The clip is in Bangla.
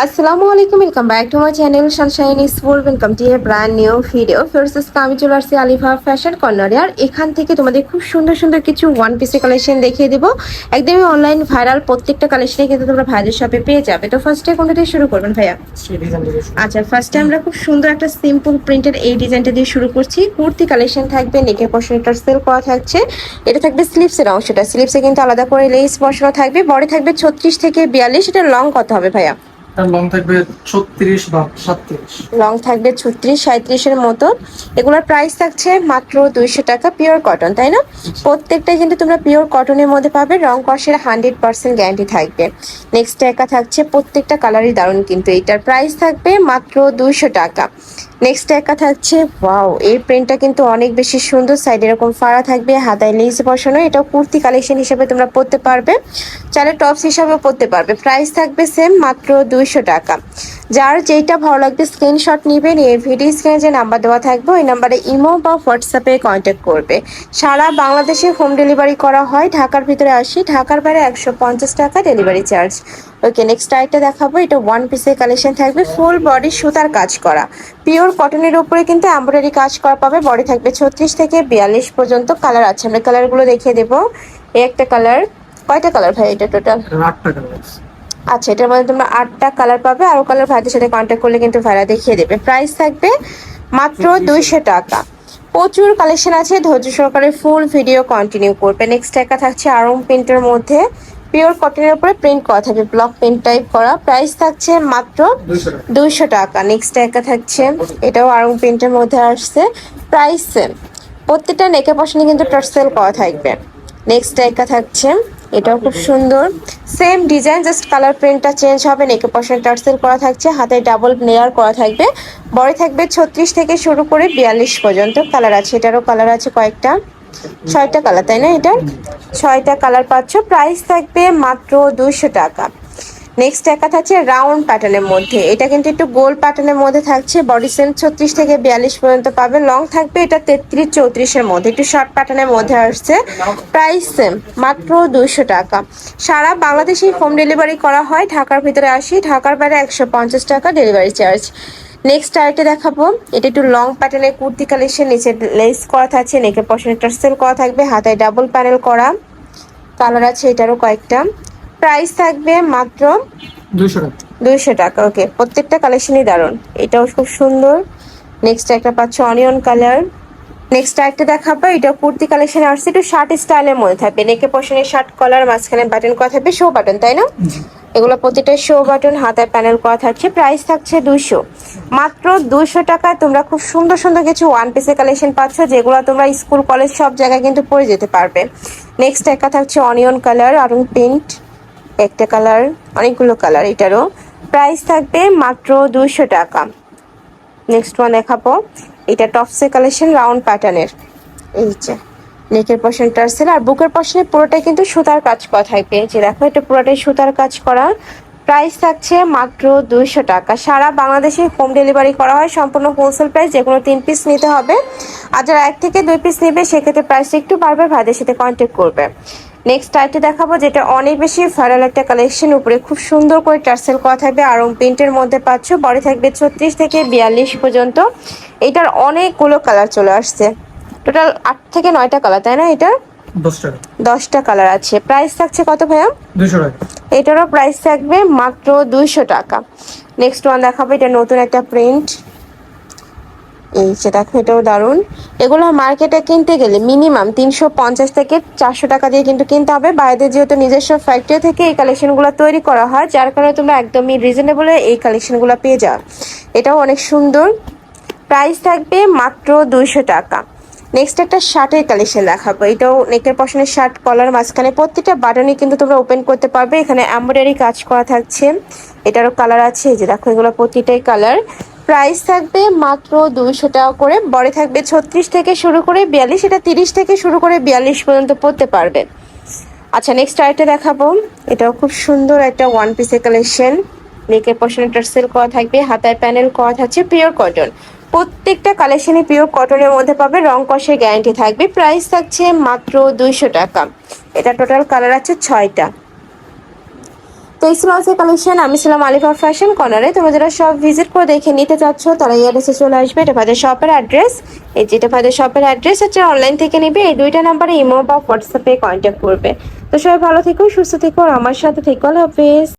আসসালামু আলাইকুম, welcome back to my channel Sunshine is full. Welcome to A brand new video. First আমি চলে আসছি আলিফা ফ্যাশন কর্নারে। আর এখান থেকে তোমাদের খুব সুন্দর সুন্দর কিছু ওয়ান পিসের কালেকশন দেখিয়ে দেবো। একদমই অনলাইন ভাইরাল প্রত্যেকটা কালেকশনে কিন্তু তোমরা ভাইদের শপে পেয়ে যাবে। তো ফার্স্টে কোনটা দিয়ে শুরু করবেন ভাইয়া? আচ্ছা, ফার্স্টে আমরা খুব সুন্দর একটা সিম্পল প্রিন্টের এই ডিজাইনটা দিয়ে শুরু করছি। কুর্তি কালেকশন থাকবে, নেকের পশনটা সেল করা থাকছে। এটা থাকবে স্লিভসের অংশটা, স্লিভসে কিন্তু আলাদা করে লেস বসানো থাকবে। বডি থাকবে 36 থেকে 42। এটা লং কত হবে ভাইয়া? লং থাকবে 36 বা 37। লং থাকবে 36-37 এর মতো। এগুলোর প্রাইস থাকছে মাত্র 200 টাকা, পিওর কটন, তাই না? প্রত্যেকটাই কিন্তু তোমরা পিওর কটনের মধ্যে পাবে, রং কষের 100% গ্যারান্টি থাকবে। নেক্সট একা থাকছে, প্রত্যেকটা কালারই দারুণ, কিন্তু এইটার প্রাইস থাকবে মাত্র 200 টাকা। নেক্সট একা থাকছে, ওয়াও, এই প্রিন্টটা কিন্তু অনেক বেশি সুন্দর। সাইড এরকম ফাড়া থাকবে, হাতায় লেস বসানো। এটাও কুর্তি কালেকশন হিসেবে তোমরা পরতে পারবে, চাইলে টপস হিসাবেও পরতে পারবে। প্রাইস থাকবে সেম, মাত্র 200 টাকা। যার যেটা ভালো লাগবে স্ক্রিনশট নেবেন, এই ভিডিও স্ক্রিনে যে নাম্বার দেওয়া থাকবে ওই নাম্বারে ইমো বা হোয়াটসঅ্যাপে কন্ট্যাক্ট করবে। সারা বাংলাদেশে হোম ডেলিভারি করা হয়। ঢাকার ভিতরে 80, ঢাকার বাইরে 150 টাকা ডেলিভারি চার্জ। ওকে, নেক্সট আইটা দেখাবো। এটা ওয়ান পিসের কালেকশন থাকবে, ফুল বডি সুতার কাজ করা, পিওর কটনের উপরে কিন্তু এমব্রয়ডারি কাজ করা পাবে। বডি থাকবে 36 থেকে 42 পর্যন্ত। কালার আছে, আমরা কালারগুলো দেখিয়ে দেবো। এই একটা কালার, কয়টা কালার ভাই এটা টোটাল? 8টা কালার। আচ্ছা, এটার মধ্যে তোমরা 8টা কালার পাবে। আরো কালার ভাইদের সাথে কন্ট্যাক্ট করলে কিন্তু ভাইরা দেখিয়ে দেবে। প্রাইস থাকবে মাত্র 200 টাকা। প্রচুর কালেকশন আছে, ধৈর্য সহকারে ফুল ভিডিও কন্টিনিউ করবে। নেক্সট একটা থাকছে আরং প্রিন্টের মধ্যে, পিওর কটনের উপরে প্রিন্ট করা থাকবে, ব্লক প্রিন্ট টাইপ করা। প্রাইস থাকছে মাত্র 200 টাকা। নেক্সট একটা থাকছে, এটাও আরং প্রিন্টের মধ্যে আসছে, প্রাইস সেম। প্রত্যেকটা নেকের পশনে কিন্তু টার্সেল করা থাকবে। নেক্সট একটা থাকছে, এটাও খুব সুন্দর, সেম ডিজাইন, জাস্ট কালার প্রিন্টটা চেঞ্জ হবে। নেকের পশনে টার্সেল করা থাকছে, হাতে ডাবল লেয়ার করা থাকবে। বডি থাকবে 36 থেকে শুরু করে 42 পর্যন্ত। কালার আছে, এটারও কালার আছে কয়েকটা, 6টা কালার, তাই না? এটা 6টা কালার পাচ্ছ। প্রাইস থাকবে মাত্র 200 টাকা। নেক্সট একটা থাকছে রাউন্ড প্যাটার্নের মধ্যে, এটা কিন্তু একটু গোল প্যাটার্নের মধ্যে থাকছে। বডি সেম 36 থেকে 42 পর্যন্ত পাবে। লং থাকবে এটা 33-34 এর মধ্যে, একটু শর্ট প্যাটার্নের মধ্যে আসছে। প্রাইস সেম, মাত্র 200 টাকা। সারা বাংলাদেশে হোম ডেলিভারি করা হয়। ঢাকার ভিতরে 80, ঢাকার বাইরে 150 টাকা ডেলিভারি চার্জ। নেক্সট আরেকটা দেখাবো, এটা একটু লং প্যাটার্নের কুর্তি কালেকশন, নিচে লেস করা থাকছে, নেকের পশনে টার্সেল করা থাকবে, হাতায় ডাবল প্যানেল করা। কালার আছে এটারও কয়েকটা। প্রাইস থাকবে মাত্র 200 টাকা। ওকে, প্রত্যেকটা কালেকশনই দারুণ, এটাও খুব সুন্দর। নেক্সট একটা পাচ্ছ অনিয়ন কালার। নেক্সট একটা দেখাবো, এটা কুর্তি কালেকশন আসছে, একটু শার্ট স্টাইলের মধ্যে থাকবে। নেকে পশনে শার্ট কলার, মাঝখানে বাটন করা থাকবে, শো বাটন, তাই না? এগুলো প্রতিটা শো বাটন, হাতায় প্যানেল করা থাকছে। প্রাইস থাকছে 200, মাত্র 200 টাকায় তোমরা খুব সুন্দর সুন্দর কিছু ওয়ান পিসের কালেকশন পাচ্ছ, যেগুলো তোমরা স্কুল কলেজ সব জায়গায় কিন্তু পরে যেতে পারবে। নেক্সট একটা থাকছে অনিয়ন কালার আর প্রিন্ট, একটা কালার, অনেকগুলো কালার। এটারও প্রাইস থাকবে মাত্র 200 টাকা। নেক্সট ওয়ান দেখাবো, এটা টপসের কালেকশন, রাউন্ড প্যাটার্নের। এই যে নেকের পশন টার্সেল, আর বুকের পশনে পুরোটাই কিন্তু সুতার কাজ করা থাকবে। যে দেখো, এটা পুরোটাই সুতার কাজ করা। প্রাইস থাকছে মাত্র 200 টাকা। সারা বাংলাদেশে হোম ডেলিভারি করা হয়, সম্পূর্ণ হোলসেল প্রাইস। যে কোনো 3 পিস নিতে হবে, আর যারা 1 থেকে 2 পিস নেবে সেক্ষেত্রে প্রাইসটা একটু বাড়বে, ভাইদের সাথে কন্ট্যাক্ট করবে। নেক্সট আইটি দেখাবো, যেটা অনেক বেশি ভাইরাল একটা কালেকশন, উপরে খুব সুন্দর করে টার্সেল করা থাকবে, আরং প্রিন্টের মধ্যে পাচ্ছ। বডি থাকবে 36 থেকে 42 পর্যন্ত। এটার অনেকগুলো কালার চলে আসছে, টোটাল 8 থেকে 9টা কালার, তাই না? এটার 10টা কালার আছে। প্রাইস থাকছে কত ভাইয়া? 200 টাকা। এটারও প্রাইস থাকবে মাত্র 200 টাকা। নেক্সট ওয়ান দেখাবো, এটা নতুন একটা প্রিন্ট। এই যে দেখো, এটাও দারুণ। এগুলো মার্কেটে কিনতে গেলে মিনিমাম 350 থেকে 400 টাকা দিয়ে কিন্তু কিনতে হবে। বাইরে যেহেতু নিজস্ব ফ্যাক্টরি থেকে এই কালেকশনগুলো তৈরি করা হয়, যার কারণে তোমরা একদমই রিজনেবলে এই কালেকশনগুলো পেয়ে যাও। এটাও অনেক সুন্দর। প্রাইস থাকবে মাত্র 200 টাকা। নেক্সট একটা শার্টের কালেকশন দেখাবো, এটাও নেকের পশনের শার্ট, কলার, মাঝখানে প্রত্যেকটা বাটনই কিন্তু তোমরা ওপেন করতে পারবে। এখানে এমব্রয়ডারি কাজ করা থাকছে। এটারও কালার আছে, এই যে দেখো, এগুলো প্রতিটাই কালার। প্রাইস থাকবে মাত্র 200 টাকা করে। বডি থাকবে 36 থেকে শুরু করে 42, এটা 30 থেকে শুরু করে 42 পর্যন্ত পরতে পারবে। আচ্ছা, নেক্সট আরেকটা দেখাবো, এটাও খুব সুন্দর একটা ওয়ান পিসের কালেকশন। নেকের পশনে টার্সেল করা থাকবে, হাতায় প্যানেল করা থাকছে, পিওর কটন। প্রত্যেকটা কালেকশনই পিওর কটনের মধ্যে পাবে, রং কষের গ্যারান্টি থাকবে। প্রাইস থাকছে মাত্র 200 টাকা। এটা টোটাল কালার আছে 6টা। তো পেক্সি মাউসের কালেকশন, আমি ছিলাম আলিফা ফ্যাশন কর্নারে। তোমরা যারা সব ভিজিট করে দেখে নিতে চাচ্ছ তারা এই অ্যাড্রেসে চলে আসবে। এটা ভাইদের শপের অ্যাড্রেস, এই যেটা ভাইদের শপের অ্যাড্রেস হচ্ছে। অনলাইন থেকে নিবে এই দুইটা নাম্বারে ইমো বা হোয়াটসঅ্যাপে কন্ট্যাক্ট করবে। তো সবাই ভালো থেকো, সুস্থ থেকো, আর আমার সাথে থেকো। আল্লাহ হাফেজ।